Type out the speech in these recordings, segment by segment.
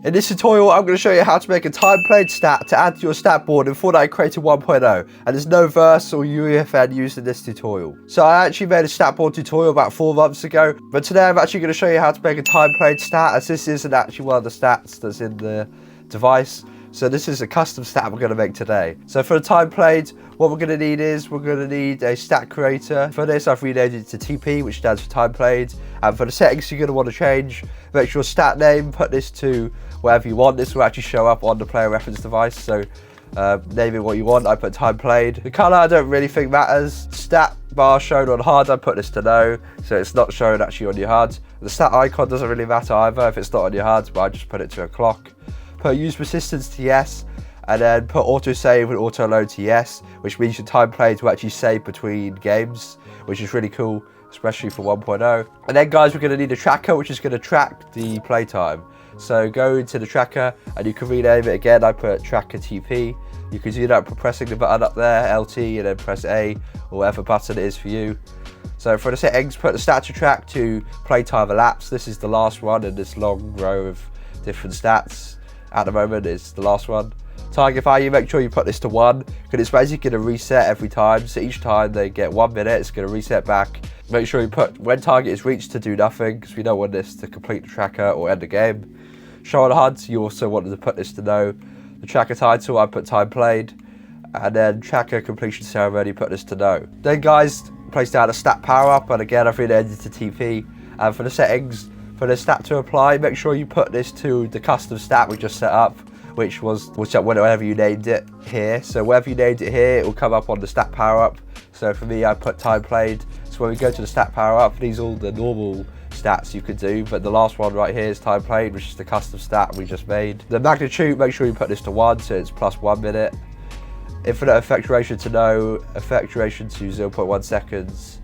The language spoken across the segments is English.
In this tutorial, I'm going to show you how to make a time played stat to add to your stat board in Fortnite Creator 1.0, and there's no verse or UEFN used in this tutorial. So I actually made a stat board tutorial about 4 months ago, but today I'm actually going to show you how to make a time played stat, as this isn't actually one of the stats that's in the device. So this is a custom stat we're going to make today. So for the time played, what we're going to need is we're going to need a stat creator. For this, I've renamed it to TP, which stands for time played. And for the settings you're going to want to change, make sure stat name, put this to wherever you want. This will actually show up on the player reference device. So name it what you want. I put time played. The color I don't really think matters. Stat bar shown on HUD, I put this to no. So it's not shown actually on your HUD. The stat icon doesn't really matter either if it's not on your HUD, but I just put it to a clock. Put use persistence to yes, and then put auto save and auto load to yes, which means your time played will actually save between games, which is really cool, especially for 1.0. And then guys, we're going to need a tracker which is going to track the playtime. So go into the tracker and you can rename it again. I put tracker TP. You can do that by pressing the button up there, LT, and then press A or whatever button it is for you. So for the settings, put the stat to track to playtime elapsed. This is the last one in this long row of different stats. At the moment, it's the last one. Target value, make sure you put this to 1, because it's basically going to reset every time. So each time they get 1 minute, it's going to reset back. Make sure you put when target is reached to do nothing, because we don't want this to complete the tracker or end the game. Show on HUD, you also want to put this to no. The tracker title, I put time played. And then tracker completion ceremony, put this to no. Then guys, place down a stat power up, and again I've renamed it to TP. And for the settings, for the stat to apply, make sure you put this to the custom stat we just set up, which was whatever you named it here. So wherever you named it here, it will come up on the stat power up. So for me, I put time played. So when we go to the stat power up, these are all the normal stats you could do, but the last one right here is time played, which is the custom stat we just made. The magnitude, make sure you put this to 1, so it's plus 1 minute. Infinite effect duration to no, effect duration to 0.1 seconds.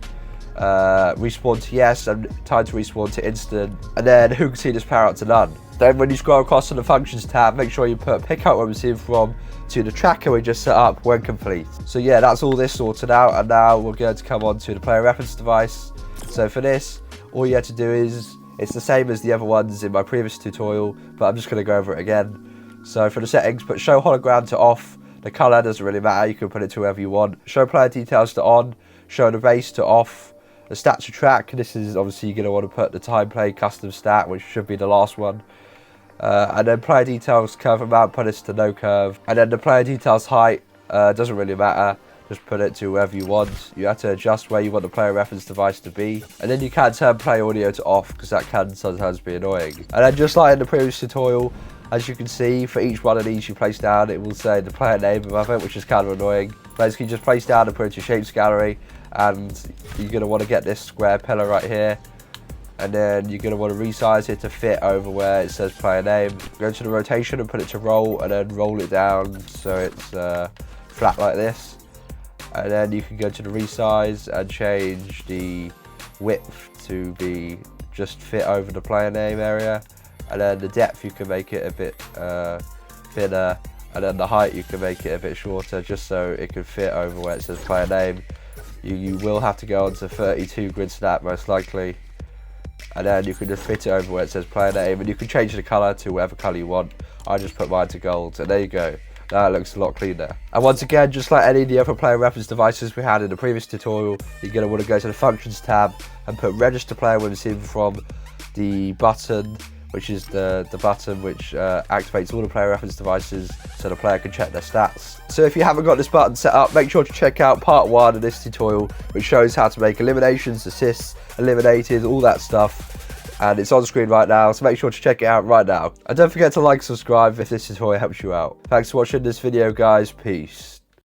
Respawn to yes, and time to respawn to instant, and then who can see this power up to none. Then when you scroll across to the functions tab, make sure you put pick up when received from to the tracker we just set up when complete. So yeah, that's all this sorted out, and now we're going to come on to the player reference device. So for this, all you have to do is, it's the same as the other ones in my previous tutorial, but I'm just going to go over it again. So for the settings, put show hologram to off. The color doesn't really matter, you can put it to wherever you want. Show player details to on, show the base to off. The stat to track, this is obviously you're going to want to put the time played custom stat, which should be the last one. And then player details curve amount, put this to no curve. And then the player details height, doesn't really matter, just put it to wherever you want. You have to adjust where you want the player reference device to be. And then you can turn play audio to off, because that can sometimes be annoying. And then just like in the previous tutorial, as you can see, for each one of these you place down, it will say the player name above it, which is kind of annoying. Basically just place down and put it into your shapes gallery, and you're going to want to get this square pillar right here, and then you're going to want to resize it to fit over where it says player name. Go to the rotation and put it to roll, and then roll it down so it's flat like this. And then you can go to the resize and change the width to be just fit over the player name area, and then the depth you can make it a bit thinner, and then the height you can make it a bit shorter, just so it can fit over where it says player name. You will have to go on to 32 grid snap most likely, and then you can just fit it over where it says player name, and you can change the color to whatever color you want. I just put mine to gold, and there you go. Now it looks a lot cleaner. And once again, just like any of the other player reference devices we had in the previous tutorial, you're going to want to go to the functions tab and put register player when receiving from the button, which is the button which activates all the player reference devices so the player can check their stats. So if you haven't got this button set up, make sure to check out part 1 of this tutorial, which shows how to make eliminations, assists, eliminated, all that stuff. And it's on screen right now, so make sure to check it out right now. And don't forget to like and subscribe if this tutorial helps you out. Thanks for watching this video guys, peace.